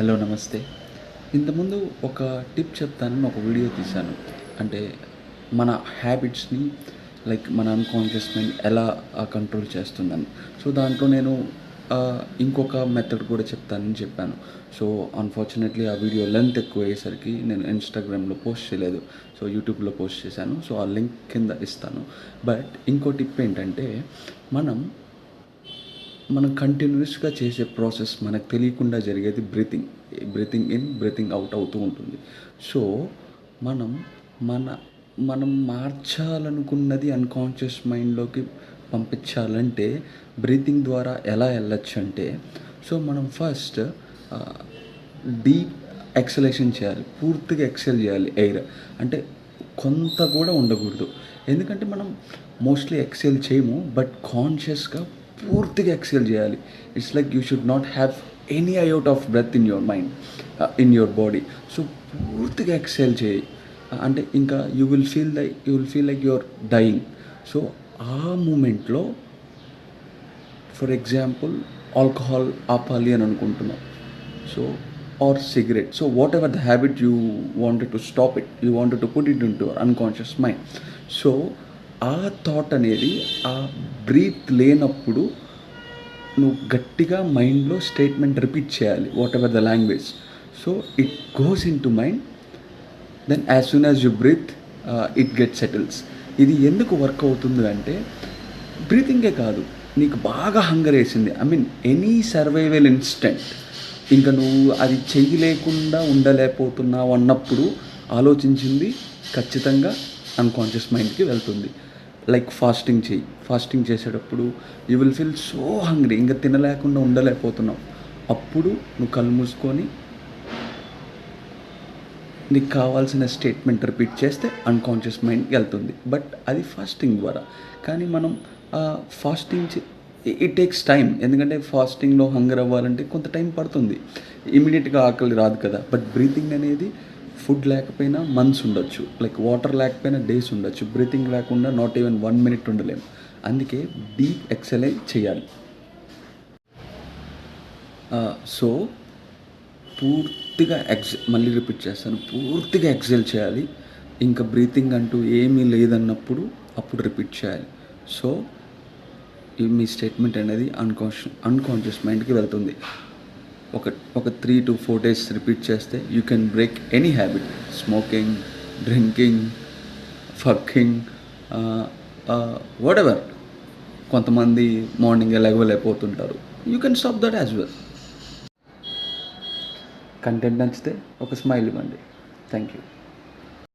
Hello నమస్తే. ఇంతకుముందు ఒక టిప్ చెప్తానని ఒక వీడియో తీశాను. అంటే మన హ్యాబిట్స్‌ని మన అన్‌కాన్షియస్ మైండ్ ఎలా కంట్రోల్ చేస్తుందని. సో, దాంట్లో నేను ఇంకొక మెథడ్ కూడా చెప్తానని చెప్పాను. సో, అన్‌ఫార్చునేట్‌లీ ఆ వీడియో లెంత్ ఎక్కువయ్యేసరికి నేను ఇన్‌స్టాగ్రామ్‌లో పోస్ట్ చేయలేదు. సో, యూట్యూబ్‌లో పోస్ట్ చేశాను. సో, ఆ లింక్ కింద ఇస్తాను. బట్ ఇంకో టిప్ ఏంటంటే మనం మనం కంటిన్యూయస్‌గా చేసే ప్రాసెస్ మనకు తెలియకుండా జరిగేది breathing. Breathing in, breathing out అవుతూ ఉంటుంది. సో, మనం మన మనం మార్చాలనుకున్నది అన్‌కాన్షియస్ మైండ్‌లోకి పంపించాలంటే బ్రీతింగ్ ద్వారా ఎలా ఎళ్ళొచ్చంటే, సో, మనం ఫస్ట్ ఆహ్, డీప్ ఎక్సలేషన్ చేయాలి. పూర్తిగా ఎక్సేల్ చేయాలి ఎయిర్. అంటే కొంత కూడా ఉండకూడదు. ఎందుకంటే మనం మోస్ట్‌లీ ఎక్సేల్ చేయము. బట్ కాన్షియస్‌గా పూర్తిగా ఎక్సేల్ చేయాలి. It's like you should not have any iota of breath in your mind, in your body. So, పూర్తిగా ఎక్సేల్ చేయి. అంటే ఇంకా you will feel like you are dying. So, ఆ మూమెంట్‌లో ఫర్ ఎగ్జాంపుల్ ఆల్కహాల్ ఆపాలి అని అనుకుంటున్నాం. So, or cigarette. So, whatever the habit you wanted to stop it. You wanted to put it into your unconscious mind. So, ఆ thought అనేది ఆ breath లేనప్పుడు నువ్వు గట్టిగా మైండ్‌లో స్టేట్మెంట్ రిపీట్ చేయాలి. Whatever the language. So, it goes into mind. Then as soon as you breathe it get settles. ఇది ఎందుకు వర్క్ అవుతుంది అంటే బ్రీతింగే కాదు, నీకు బాగా హంగర్ వేసింది, I mean any survival instant, ఇంకా నువ్వు అది చేయలేకుండా ఉండలేకపోతున్నావు అన్నప్పుడు ఆలోచించింది ఖచ్చితంగా అన్‌కాన్షియస్ మైండ్‌కి వెళ్తుంది. లైక్ ఫాస్టింగ్ చెయ్యి. ఫాస్టింగ్ చేసేటప్పుడు you will feel so hungry, ఇంకా తినలేకుండా ఉండలేకపోతున్నావు. అప్పుడు నువ్వు కళ్ళు మూసుకొని నీకు కావాల్సిన స్టేట్మెంట్ రిపీట్ చేస్తే అన్‌కాన్షియస్ మైండ్‌కి వెళ్తుంది. బట్ అది ఫాస్టింగ్ ద్వారా. కానీ మనం ఫాస్టింగ్ ఇట్ టేక్స్ టైం. ఎందుకంటే ఫాస్టింగ్‌లో హంగర్ అవ్వాలంటే కొంత టైం పడుతుంది. ఇమ్మీడియేట్‌గా ఆకలి రాదు కదా. బట్ బ్రీతింగ్ అనేది ఫుడ్ లేకపోయినా మంత్స్ ఉండొచ్చు. లైక్ వాటర్ లేకపోయినా డేస్ ఉండొచ్చు. బ్రీతింగ్ లేకుండా నాట్ ఈవెన్ 1 మినిట్ ఉండలేము. అందుకే డీప్ ఎక్సర్సైజ్ చేయాలి. సో, పూర్తిగా మళ్ళీ రిపీట్ చేస్తాను. పూర్తిగా ఎక్సేల్ చేయాలి. ఇంకా బ్రీతింగ్ అంటూ ఏమీ లేదన్నప్పుడు అప్పుడు రిపీట్ చేయాలి. సో, మీ స్టేట్మెంట్ అనేది అన్‌కాన్షియస్ మైండ్‌కి వెళ్తుంది. ఒక ఒక 3-4 డేస్ రిపీట్ చేస్తే you can break any habit. Smoking, drinking, fucking, whatever. కొంతమంది మార్నింగ్ లెగవలేకపోతుంటారు. You can stop that as well. Content నచ్చితే ఒక స్మైల్ ఇవ్వండి. Thank you.